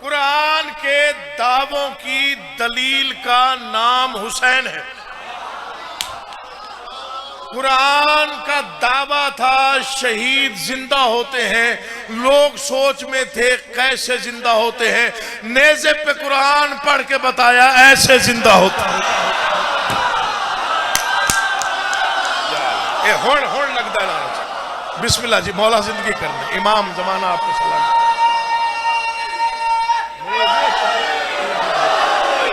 कुरान के दावों की दलील का नाम हुसैन है। कुरान का दावा था शहीद जिंदा होते हैं। लोग सोच में थे कैसे जिंदा होते हैं, नेज़े पे कुरान पढ़ के बताया ऐसे जिंदा होता है। होड़ लगता है। बिस्मिल्लाह जी, मौला जिंदगी करने, इमाम जमाना आपको सलाम।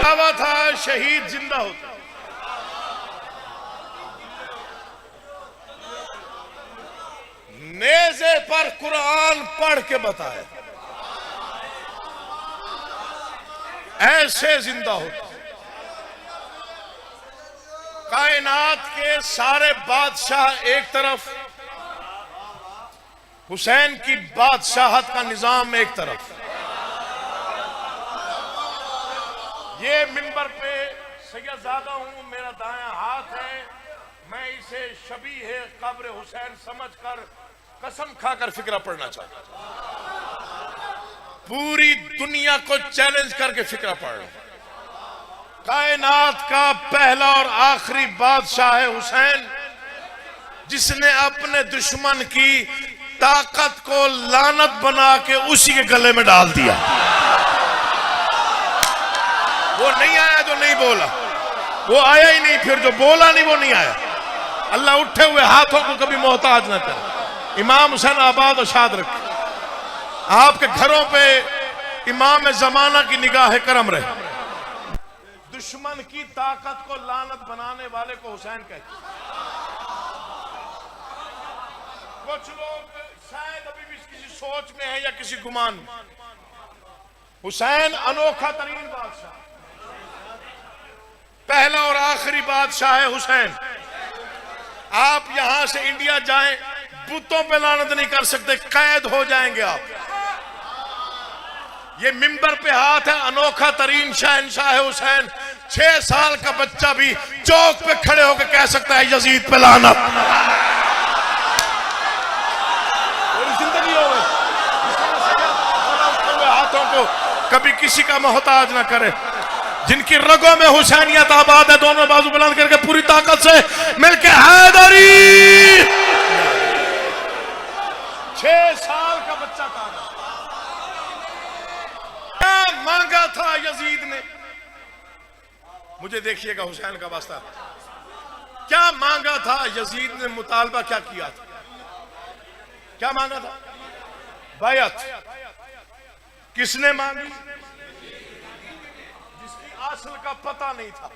दावा था शहीद जिंदा होता। नेज़े पर कुरान पढ़ के बताया ऐसे जिंदा होता। कायनात के सारे बादशाह एक तरफ, हुसैन की बादशाहत का निजाम एक तरफ। ये मिंबर पे सैयदजादा हूं, मेरा दायां हाथ है। मैं इसे शबी है कब्र हुसैन समझकर कसम खाकर फिक्रा पढ़ना चाहता हूं। पूरी दुनिया को चैलेंज करके फिक्रा पढ़ रहा। कायनात का पहला और आखिरी बादशाह है हुसैन, जिसने अपने दुश्मन की ताकत को लानत बना के उसी के गले में डाल दिया। वो नहीं आया जो नहीं बोला, वो आया ही नहीं, फिर जो बोला नहीं वो नहीं आया। अल्लाह उठे हुए हाथों को कभी मोहताज न करे। इमाम हुसैन आबाद और शाद रखे। आपके घरों पे इमाम जमाना की निगाह करम रहे। दुश्मन की ताकत को लानत बनाने वाले को हुसैन कहते। कुछ लोग शायद अभी भी किसी सोच में है या किसी गुमान में। हुसैन अनोखा तरीन बादशाह, पहला और आखिरी बादशाह है हुसैन। आप यहां से इंडिया जाएं, बुतों पे लानत नहीं कर सकते, कैद हो जाएंगे आप। ये मिंबर पे हाथ है, अनोखा तरीन शहंशाह है हुसैन। 6 साल का बच्चा भी चौक पे खड़े होकर कह सकता है यजीद पे लानत। जिंदगी हो गई, हाथों को कभी किसी का मोहताज ना करे। जिनकी रगों में हुसैनियत आबाद है, दोनों बाजू बुलंद करके पूरी ताकत से मिलके हैदरी। 6 साल का बच्चा था। क्या मांगा था यजीद ने? मुझे देखिएगा हुसैन का वास्ता, क्या मांगा था यजीद ने? मुतालबा क्या किया था? क्या मांगा था? बैअत। किसने मांगी? जिसकी असल का पता नहीं था।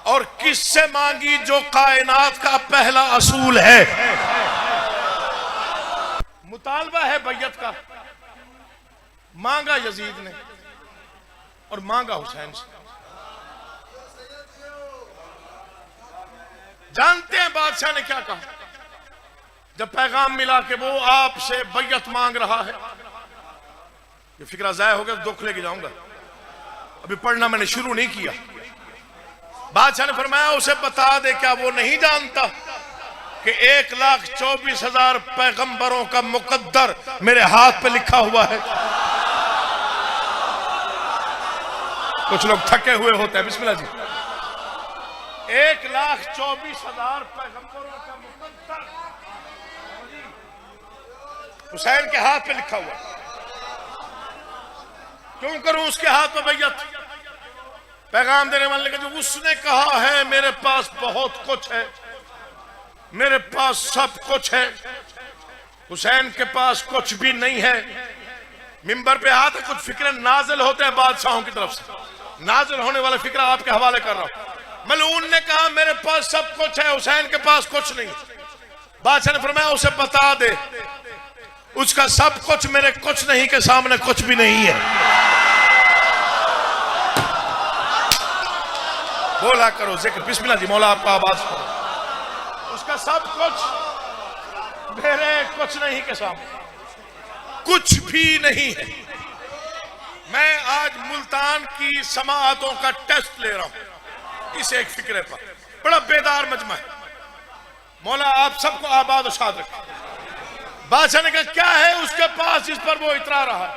और किससे मांगी? जो कायनात का पहला असूल है। मुतालबा है बैयत का, मांगा यजीद ने और मांगा हुसैन से। जानते हैं बादशाह ने क्या कहा जब पैगाम मिला कि वो आपसे बैयत मांग रहा है? ये फिक्रा जाया हो गया तो दुख लेके जाऊंगा। अभी पढ़ना मैंने शुरू नहीं किया। बादशाह ने फरमाया उसे बता दे, क्या वो नहीं जानता कि 1,24,000 पैगंबरों का मुकद्दर मेरे हाथ पे लिखा हुआ है? कुछ लोग थके हुए होते हैं। बिस्मिल्लाह जी। 1,24,000 पैगंबरों का मुकद्दर हुसैन के हाथ पे लिखा हुआ। क्यों करूं उसके हाथ पे बैयत? पैगाम देने वाले का जो उसने कहा है मेरे पास बहुत कुछ है, मेरे पास सब कुछ है, हुसैन के पास कुछ भी नहीं है। मिंबर पे हाथ है। कुछ फिक्र नाजिल होते हैं बादशाहों की तरफ से, नाजिल होने वाला फिक्र आपके हवाले कर रहा हूं। मलऊन ने कहा मेरे पास सब कुछ है, हुसैन के पास कुछ नहीं। बादशाह ने फरमाया उसे बता दे उसका सब कुछ मेरे कुछ नहीं के सामने कुछ भी नहीं है। बोला करो जिक्र। बिस्मिल्लाह जी। मौला आपका आवाज करो। उसका सब कुछ मेरे कुछ नहीं के सामने कुछ भी नहीं है। मैं आज मुल्तान की समाअतों का टेस्ट ले रहा हूं इस एक फिक्रे पर। बड़ा बेदार मजमा है। मौला आप सबको आबाद और शाद रखे। बादशाह ने कहा क्या है उसके पास जिस पर वो इतरा रहा?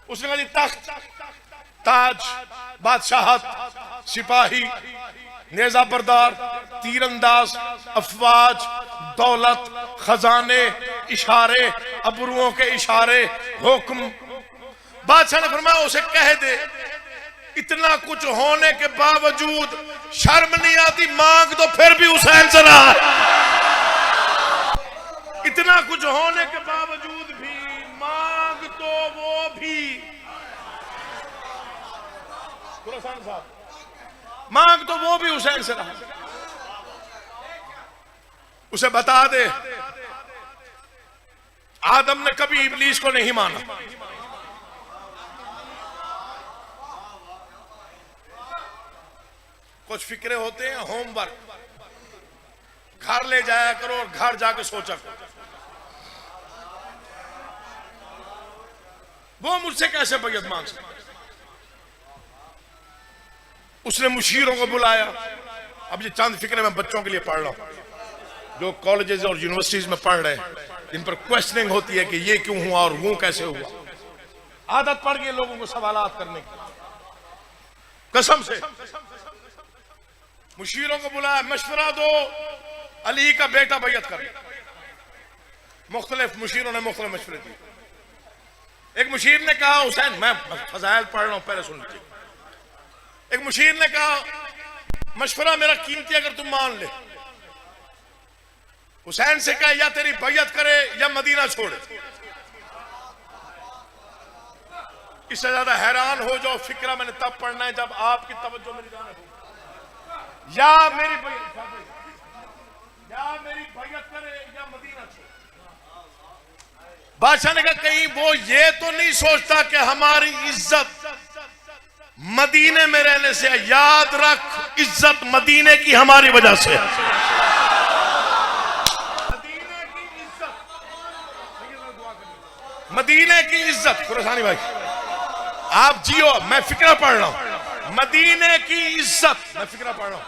उसने कहा जी तख्त, ताज, बादशाहत, सिपाही, नेजा बरदार, तीरंदाज, अफवाज, दौलत, खजाने, इशारे, अबरुओं के इशारे, हुक्म। बादशाह ने फरमाया उसे कह दे इतना कुछ होने के बावजूद शर्म नहीं आती, मांग तो फिर भी हुसैन से रहा है। इतना कुछ होने के बावजूद भी मांग तो वो भी, खुरासान साहब, मांग तो वो भी हुसैन से रहा। उसे बता दे आदम ने कभी इब्लीस को नहीं माना। कुछ फिक्रे होते हैं होमवर्क, घर ले जाया करो और घर जाके सोचा करो वो मुझसे कैसे बैयत मांग सकता। उसने मुशीरों को बुलाया। अब ये चंद फिक्रे मैं बच्चों के लिए पढ़ रहा हूं जो कॉलेजेस और यूनिवर्सिटीज में पढ़ रहे हैं, इन पर क्वेश्चनिंग होती है कि ये क्यों हुआ और वो कैसे हुआ। आदत पड़ गई लोगों को सवालात करने की। कसम से मुशीरों को बुलाया, मशवरा दो अली का बेटा बैयत कर। मुख्तलिफ मुशीरों ने मुख्तलिफ मशवरे दिए। एक मुशीर ने कहा हुसैन, मैं फजाइल पढ़ रहा हूं पहले सुन लीजिए। एक मुशीर ने कहा मशवरा मेरा कीमती अगर तुम मान ले। हुसैन से कहा या तेरी बैयत करे या मदीना छोड़े। इससे ज्यादा हैरान हो जाओ फिक्रा मैंने तब पढ़ना है जब आपकी तवज्जो मेरी जाने हो। या मेरी बैयत करे या मदीना छोड़े। बादशाह ने कहा कहीं वो ये तो नहीं सोचता कि हमारी इज्जत मदीने में रहने से। याद रख इज्जत मदीने की हमारी वजह से। मदीने की इज्जत, खुरासानी भाई आप जियो, मैं फिक्रा पढ़ रहा हूं। मदीने की इज्जत, मैं फिक्रा पढ़ रहा हूं।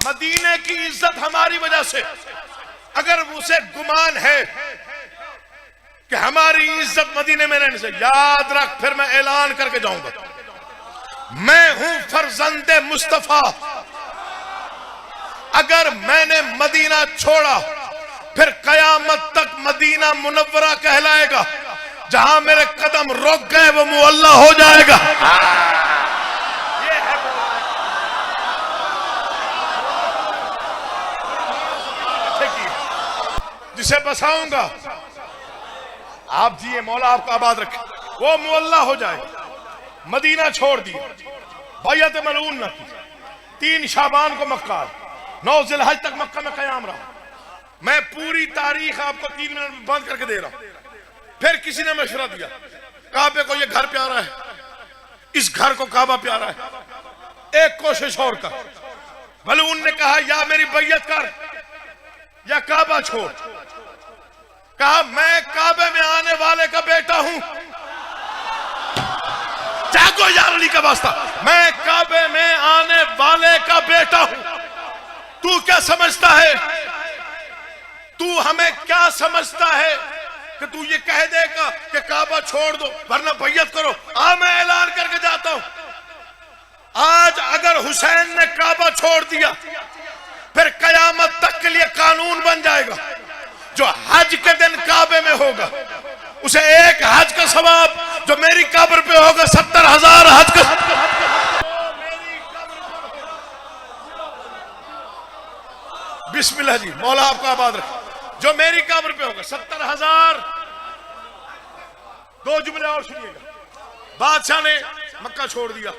मदीने की इज्जत हमारी वजह से। अगर उसे गुमान है कि हमारी इज्जत मदीने में रहने से, याद रख फिर मैं ऐलान करके जाऊंगा मैं हूं फर्जंदे मुस्तफा। अगर मैंने मदीना छोड़ा फिर कयामत तक मदीना मुनव्वरा कहलाएगा। जहां मेरे कदम रुक गए वो मुअल्ला हो जाएगा। ये है जिसे बसाऊंगा। आप जिए, मौला आपको आबाद रखे। वो मुअल्ला हो जाएगा। मदीना छोड़ दिया, बैयत मलऊन न की। 3 शाबान को मक्का, 9 जिलहज तक मक्का में कयाम रहा। मैं पूरी तारीख आपको 3 मिनट में बंद करके दे रहा हूं। फिर किसी ने मशवरा दिया काबे को ये घर प्यारा है, इस घर को काबा प्यारा है, एक कोशिश और कर। मलऊन ने कहा या मेरी बैयत कर या काबा छोड़। कहा मैं काबे में आने वाले का बेटा हूं। जागो यार अली का वास्ता, मैं काबे में आने वाले का बेटा हूं। तू क्या समझता है? तू हमें क्या समझता है कि तू ये कह देगा कि काबा छोड़ दो वरना बैयत करो? मैं ऐलान करके जाता हूं आज अगर हुसैन ने काबा छोड़ दिया फिर कयामत तक के लिए कानून बन जाएगा। जो हज के दिन काबे में होगा उसे एक हज का सवाब जो मेरी कब्र पे होगा 70,000 हज का। बिस्मिल्लाह जी, मौला आपको आबाद रखे। जो मेरी कब्र पे होगा 70,000। 2 जुमले और सुनिएगा। बादशाह ने मक्का छोड़ दिया,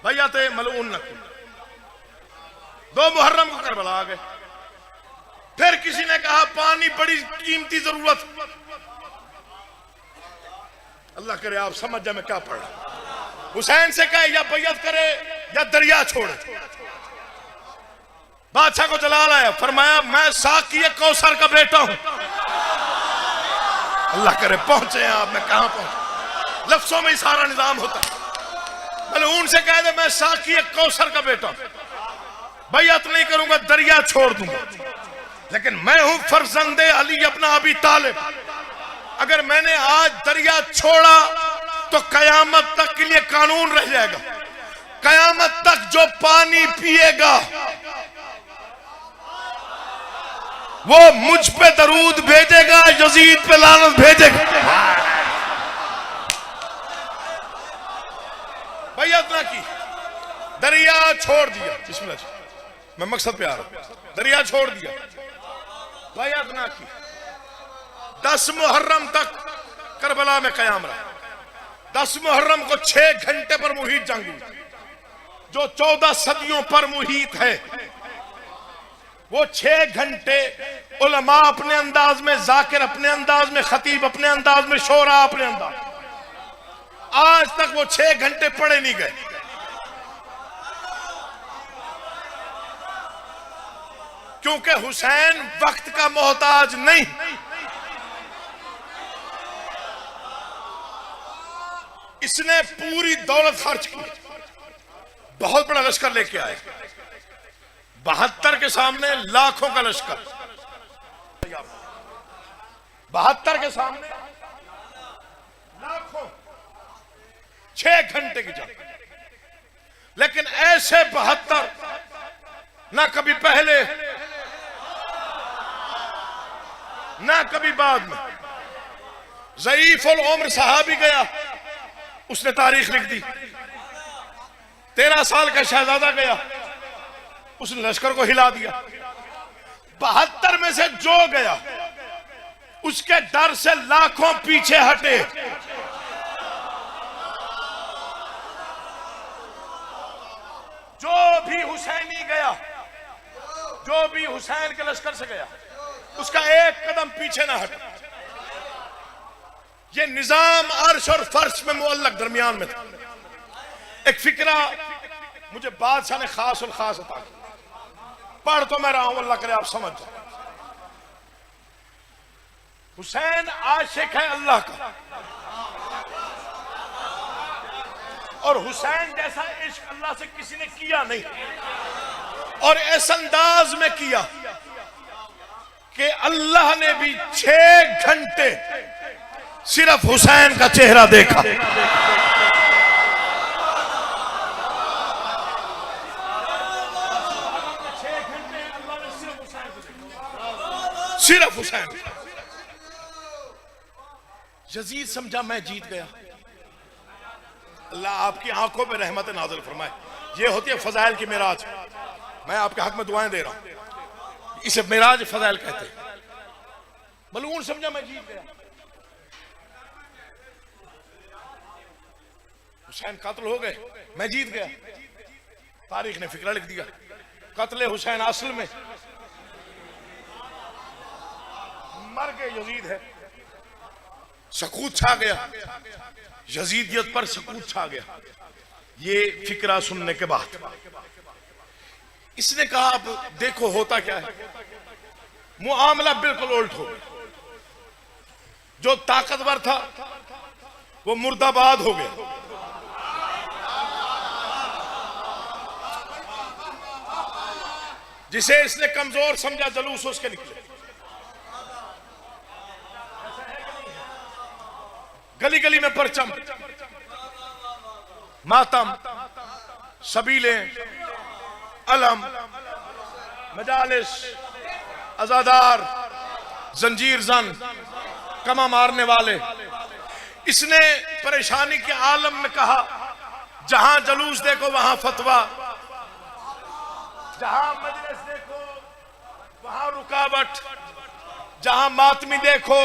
बैयत मलऊन न की। 2 मुहर्रम को करबला आ गए। फिर किसी ने कहा पानी बड़ी कीमती जरूरत। अल्लाह करे आप समझ जाए मैं क्या पढ़ रहा। हुसैन से कहे या बैयत करे या दरिया छोड़े। बादशाह को जलाल आया, फरमाया मैं साकी कौसर का बेटा हूं। अल्लाह करे पहुंचे आप, मैं कहां पहुंचे। लफ्जों में ही सारा निजाम होता है। मलऊन से कह दे मैं साकी कौसर का बेटा, बैयत नहीं करूंगा, दरिया छोड़ दूंगा। लेकिन मैं हूं फर्जंदे अली अपना अबी तालिब। अगर मैंने आज दरिया छोड़ा तो कयामत तक के लिए कानून रह जाएगा। कयामत तक जो पानी पिएगा वो मुझ पे दरूद भेजेगा, यजीद पे लानत भेजेगा। बैयत ना की, दरिया छोड़ दिया। बिस्मिल्लाह, मैं मकसद पे आ रहा हूं। दरिया छोड़ दिया, बैयत ना की। 10 मुहर्रम तक करबला में कयाम रहा। 10 मुहर्रम को 6 घंटे पर मुहीत जंग हुई, जो 14 सदियों पर मुहीत है। वो 6 घंटे उलमा अपने अंदाज में, जाकिर अपने अंदाज में, खतीब अपने अंदाज में, शोरा अपने अंदाज। आज तक वो 6 घंटे पढ़े नहीं गए। क्योंकि हुसैन वक्त का मोहताज नहीं। इसने पूरी दौलत खर्च की, बहुत बड़ा लश्कर लेके आए। 72 के सामने लाखों का लश्कर, 72 के सामने लाखों, 6 घंटे की जंग। लेकिन ऐसे 72 ना कभी पहले ना कभी बाद में। ज़ईफ़ उल उम्र सहाबी गया, उसने तारीख लिख दी। 13 साल का शहजादा गया, उसने लश्कर को हिला दिया। 72 में से जो गया उसके डर से लाखों पीछे हटे। जो भी हुसैनी गया, जो भी हुसैन के लश्कर से गया, उसका एक कदम पीछे ना हटा। ये निजाम अर्श और फर्श में मुअल्लक दरमियान में था। एक फिक्रा मुझे बादशाह ने खास और खास अता किया, पढ़ तो मैं रहा हूं, अल्लाह करे आप समझ जाए। हुसैन आशिक है अल्लाह का, और हुसैन जैसा इश्क अल्लाह से किसी ने किया नहीं, और इस अंदाज में किया कि अल्लाह ने भी 6 घंटे सिर्फ हुसैन का चेहरा देखा। सिर्फ हुसैन। यजीद समझा मैं जीत गया। अल्लाह आपकी आंखों पे रहमत नाज़िल फरमाए। ये होती है फजाइल की मेराज। मैं आपके हक में दुआएं दे रहा हूं, इसे मेराज फजाइल कहते हैं। मलून समझा मैं जीत गया। हुसैन कत्ल हो गए, मैं जीत गया। तारीख ने फिक्रा लिख दिया, कत्ले हुसैन असल में मर गए यजीद है। सकूत छा गया, यजीदियत पर सकूत छा गया। ये फिक्रा सुनने के बाद इसने कहा अब देखो होता क्या है। मुआमला बिल्कुल उल्ट हो गया। जो ताकतवर था वो मुर्दाबाद हो गया। जिसे इसने कमजोर समझा जलूस उसके निकले। गली गली में परचम, मातम, सबीले, अलम, मजालिस, अजादार, जंजीर जन, कमा मारने वाले। इसने परेशानी के आलम में कहा जहां जलूस देखो वहां फतवा, जहां मजलिस देखो वहां रुकावट, जहां मातमी देखो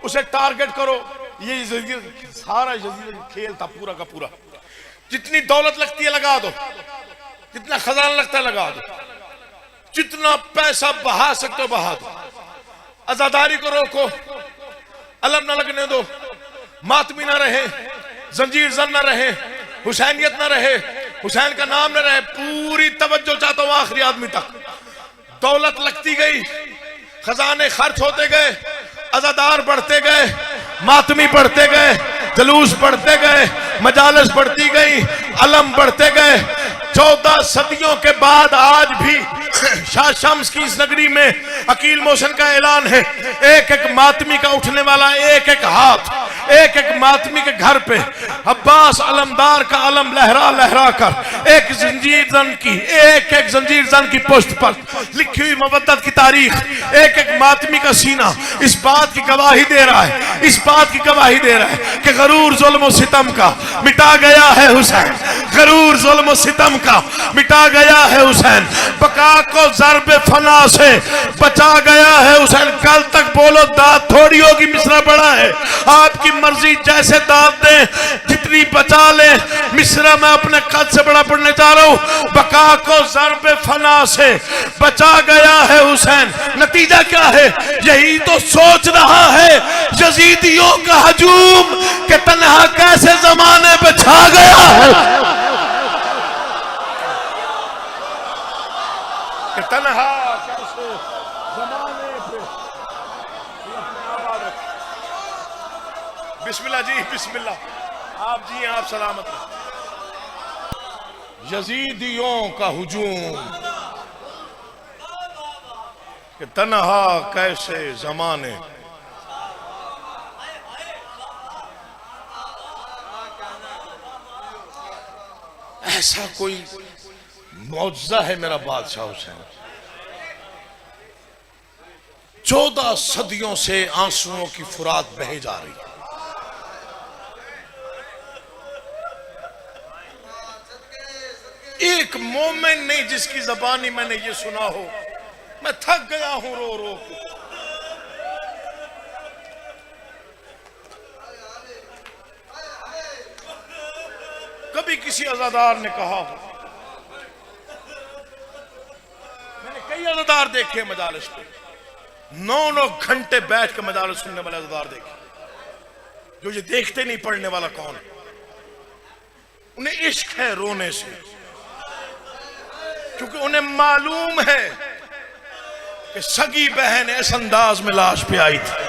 उसे टारगेट करो। ये सारा खेल था पूरा का पूरा। जितनी दौलत लगती है लगा दो, जितना खजाना लगता है लगा दो, जितना पैसा बहा सकते हो बहा दो। आजादारी को रोको, अलम न लगने दो, मातमी ना रहे, जंजीर जन ना रहे, हुसैनियत ना रहे, हुसैन का नाम न रहे। पूरी तवज्जो चाहता हूं आखिरी आदमी तक। दौलत लगती गई, खजाने खर्च होते गए, अजादार बढ़ते गए, मातमी बढ़ते गए, जलूस बढ़ते गए, मजालस बढ़ती गई, अलम बढ़ते गए। 14 सदियों के बाद आज भी शाह शम्स की इस नगरी में अकील मोहसिन का ऐलान है, एक एक मातमी का उठने वाला एक एक हाथ, एक एक मातमी के घर पे अब्बास अलमदार का अलम लहरा लहरा कर एक जंजीर जन की, एक एक जंजीर जन की पुश्त पर लिखी हुई मोहब्बत की तारीख, एक एक मातमी का सीना इस बात की गवाही दे रहा है, इस बात की गवाही दे रहा है कि गरूर जुल्म सितम का मिटा गया है हुसैन, गरूर जुल्म सितम का मिटा गया है हुसैन, बका को ज़र्ब फना से बचा गया है हुसैन। कल तक बोलो दाद थोड़ी होगी, मिसरा बड़ा है, आपकी मर्जी जैसे दाद दे, जितनी बचा ले। मिसरा मैं अपने कद से बड़ा पढ़ने जा रहा हूं, बका को ज़र्ब फना से बचा गया है हुसैन। नतीजा क्या है? यही तो सोच रहा है यजीदियों का हजूम कि तन्हा कैसे जमाने पे छा गया है, कि तन्हा कैसे जमाने पे। बिस्मिल्लाह जी, बिस्मिल्लाह। आप जी आप सलामत रहे। यजीदियों का हुजूम कि तन्हा कैसे जमाने। ऐसा कोई मौजज़ा है मेरा बादशाह हुसैन। 14 सदियों से आंसुओं की फुरात बहे जा रही है। एक मोमेंट नहीं जिसकी ज़बानी मैंने ये सुना हो, मैं थक गया हूं रो रो के। कभी किसी अज़ादार ने कहा हो, मैंने कई अज़ादार देखे मजालिस पे, 9-9 घंटे बैठ के मजालिस सुनने वाले अज़ादार देखे, जो ये देखते नहीं पढ़ने वाला कौन है। उन्हें इश्क है रोने से, क्योंकि उन्हें मालूम है कि सगी बहन इस अंदाज में लाश पे आई थी।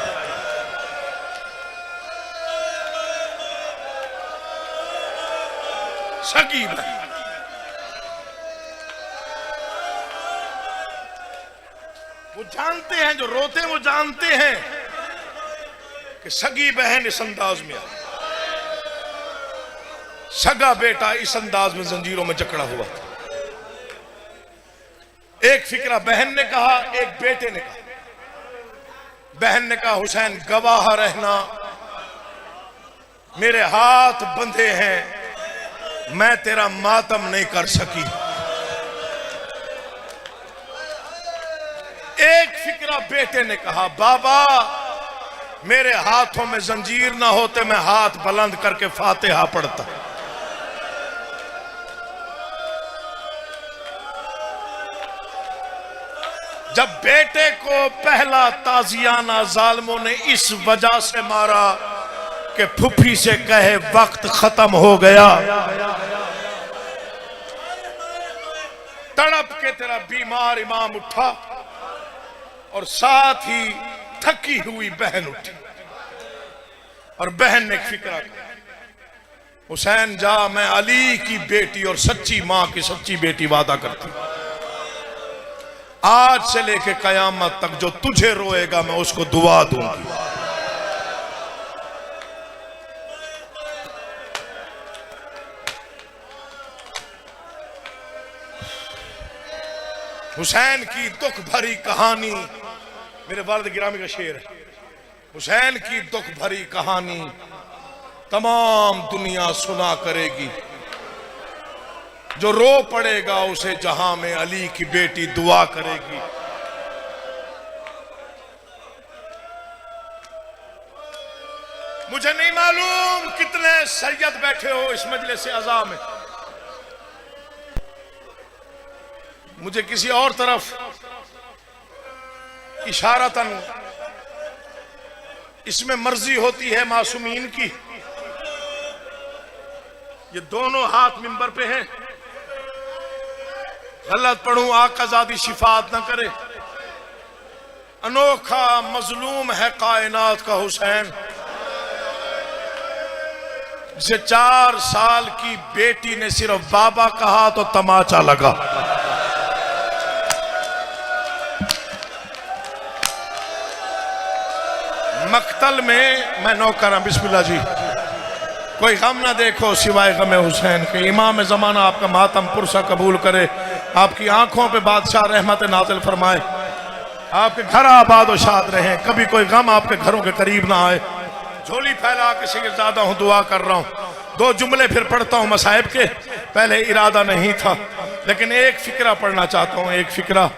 सगी बहन, वो जानते हैं, जो रोते हैं वो जानते हैं कि सगी बहन इस अंदाज में आई, सगा बेटा इस अंदाज में जंजीरों में जकड़ा हुआ था। एक फिक्रा बहन ने कहा, एक बेटे ने कहा। बहन ने कहा हुसैन गवाह रहना, मेरे हाथ बंधे हैं, मैं तेरा मातम नहीं कर सकी। एक फिक्रा बेटे ने कहा बाबा मेरे हाथों में जंजीर ना होते मैं हाथ बुलंद करके फातिहा पढ़ता। जब बेटे को पहला ताजियाना जालिमों ने इस वजह से मारा कि फुफी से कहे वक्त खत्म हो गया, तड़प के तेरा बीमार इमाम उठा और साथ ही थकी हुई बहन उठी, और बहन ने एक फिक्रा किया, हुसैन जा, मैं अली की बेटी और सच्ची मां की सच्ची बेटी वादा करती, आज से लेके कयामत तक जो तुझे रोएगा मैं उसको दुआ दूंगी। हुसैन की दुख भरी कहानी, मेरे वालिद गिरामी का शेर है, हुसैन की दुख भरी कहानी तमाम दुनिया सुना करेगी, जो रो पड़ेगा उसे जहां में अली की बेटी दुआ करेगी। मुझे नहीं मालूम कितने सैयद बैठे हो इस मजलिस अज़ा में, मुझे किसी और तरफ इशारतन इसमें मर्जी होती है मासूमीन की। ये दोनों हाथ मिंबर पे हैं, गलत पढ़ूं आका ज़ादी शिफात ना करे। अनोखा मजलूम है कायनात का हुसैन, जिसे 4 साल की बेटी ने सिर्फ बाबा कहा तो तमाचा लगा। मक्तल में मैं नौकर, बिस्मिल्लाह जी, कोई गम ना देखो सिवाय गम हुसैन के। इमाम ज़माना आपका मातम पुरसा कबूल करे, आपकी आंखों पे बादशाह रहमत नाज़िल फरमाए, आपके घर आबाद और शाद रहे, कभी कोई गम आपके घरों के करीब ना आए। झोली फैला के शहजादा हूँ, दुआ कर रहा हूँ। 2 जुमले फिर पढ़ता हूँ मसाइब के, पहले इरादा नहीं था, लेकिन एक फिक्रा पढ़ना चाहता हूँ, एक फिक्रा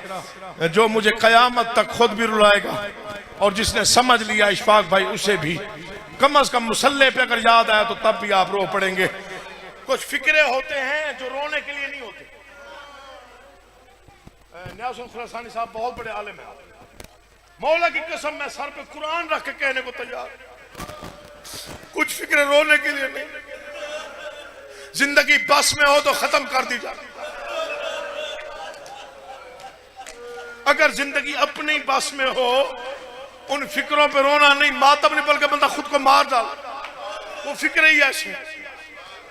जो मुझे कयामत तक खुद भी रुलाएगा और जिसने समझ लिया इशफाक भाई उसे भी। कम से कम मुसल्ले पे अगर याद आया तो तब भी आप रो पड़ेंगे। कुछ फिक्रे होते हैं जो रोने के लिए नहीं होते। न्यासुल खुरासानी साहब बहुत बड़े आलिम हैं, मौला की कसम मैं सर पे कुरान रख के कहने को तैयार। कुछ फिक्रे रोने के लिए नहीं, जिंदगी बस में हो तो खत्म कर दी जाती। अगर जिंदगी अपनी बस में हो, उन फिक्रों पे रोना नहीं, मातम नहीं, बल्कि बंदा खुद को मार डाला। वो फिक्रे ही ऐसे।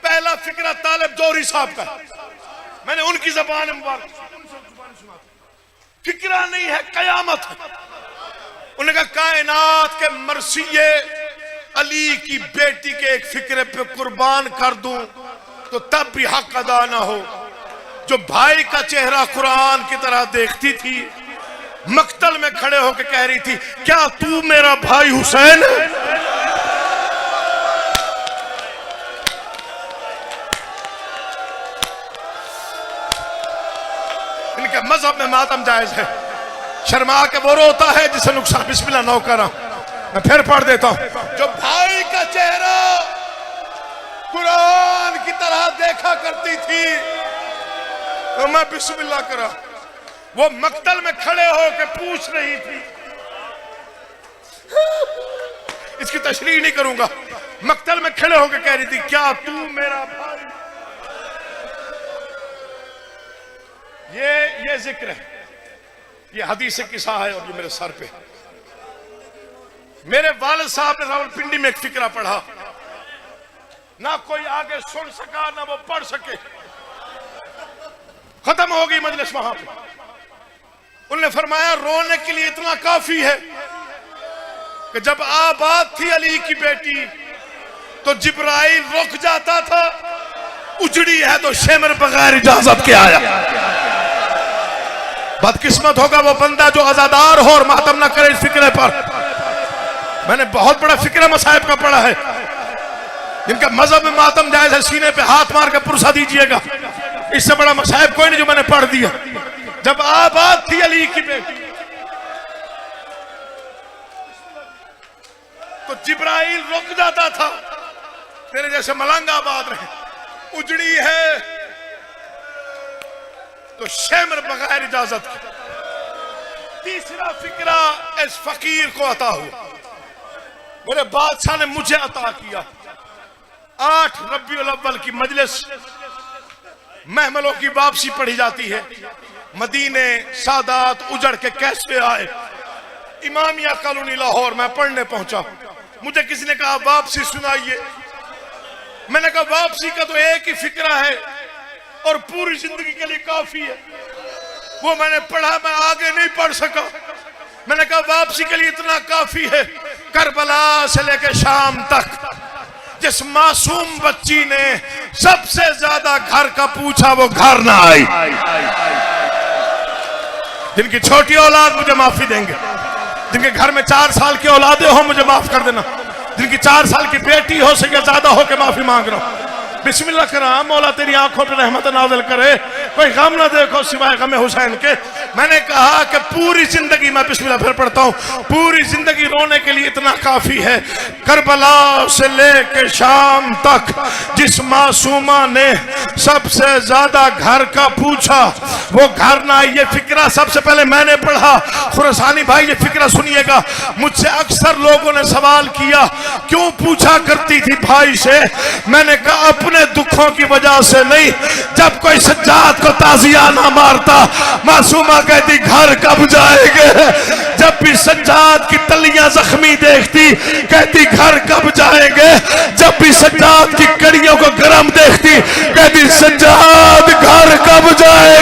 पहला फिक्रा तालिब जौहरी साहब का, मैंने उनकी ज़बान मुबारक फिक्रा नहीं है, कयामत है। उन्होंने कहा कायनात के मरसिये अली की बेटी के एक फिक्रे पे कुर्बान कर दूं तो तब भी हक अदा ना हो। जो भाई का चेहरा कुरान की तरह देखती थी, मक्तल में खड़े होकर कह रही थी, क्या तू मेरा भाई हुसैन है? इनके मजहब में मातम जायज है। शर्मा के वो रोता है जिसे नुकसान। बिस्मिल्लाह नौकरा, मैं फिर पढ़ देता हूं। जो भाई का चेहरा कुरान की तरह देखा करती थी, तो मैं बिस्मिल्लाह करा, वो मक्तल में खड़े होकर पूछ रही थी, इसकी तशरीह नहीं करूंगा, मक्तल में खड़े होकर कह रही थी, क्या तू मेरा भाई? ये जिक्र है, ये हदीस किस्सा है और ये मेरे सर पे। मेरे वालिद साहब ने रावलपिंडी में एक फिक्रा पढ़ा, ना कोई आगे सुन सका ना वो पढ़ सके, खत्म हो गई मजलिस वहां पे। उन्होंने फरमाया रोने के लिए इतना काफी है कि जब आबाद थी अली की बेटी तो जिब्राइल रुक जाता था, उजड़ी है तो शेमर बगैर इजाजत के आया। बदकिस्मत होगा वो बंदा जो आजादार हो और मातम ना करे इस फिक्रे पर। मैंने बहुत बड़ा फिक्रा मसाइब का पढ़ा है, जिनका मजहब में मातम जायज है, सीने पे हाथ मार के पुरसा दीजिएगा। इससे बड़ा मसाइब कोई नहीं जो मैंने पढ़ दिया। जब आबाद थी अली की बेटी तो जिब्राइल रुक जाता था, तेरे जैसे मलंग आबाद रहे, उजड़ी है तो शेमर बगैर इजाजत के। तीसरा फिक्रा इस फकीर को अता हुआ, मेरे बादशाह ने मुझे अता किया। 8 रबीउल अव्वल की मजलिस, महमलों की वापसी पढ़ी जाती है। मदीने सादात उजड़ के कैसे आए। इमामिया कॉलोनी लाहौर मैं पढ़ने पहुंचा, मुझे किसी ने कहा वापसी सुनाइए। मैंने कहा वापसी का तो एक ही फिक्रा है और पूरी जिंदगी के लिए काफी है, वो मैंने पढ़ा, मैं आगे नहीं पढ़ सका। मैंने कहा वापसी के लिए इतना काफी है, करबला से लेकर शाम तक जिस मासूम बच्ची ने सबसे ज्यादा घर का पूछा वो घर ना आई। जिनकी छोटी औलाद मुझे माफी देंगे, जिनके घर में 4 साल की औलादे हो मुझे माफ कर देना, जिनकी 4 साल की बेटी हो सके ज्यादा हो के माफी मांग रहा हूं। बिस्मिल्लाह करा, मौला तेरी आंखों पे रहमत नाज़िल करे, कोई गम ना देखो सिवाय गम हुसैन के। मैंने कहा कि पूरी जिंदगी, मैं बिस्मिल्लाह फिर पढ़ता हूँ, पूरी जिंदगी रोने के लिए इतना काफी है। करबला से लेके शाम तक जिस मासूमा ने सबसे ज्यादा घर का पूछा वो घर ना। ये फिक्रा सबसे पहले मैंने पढ़ा। खुरासानी भाई ये फिक्रा सुनिएगा। मुझसे अक्सर लोगों ने सवाल किया क्यों पूछा करती थी भाई से। मैंने कहा अपने दुखों की वजह से नहीं, जब कोई सज्जाद को ताजिया ना मारता मासूमा कहती घर कब जाएंगे। जब भी सज्जाद की तलियां जख्मी देखती कहती घर कब जाएंगे। जब भी सज्जाद की बेटियों को गरम देखती, कहती सज्जाद घर कब जाएगा।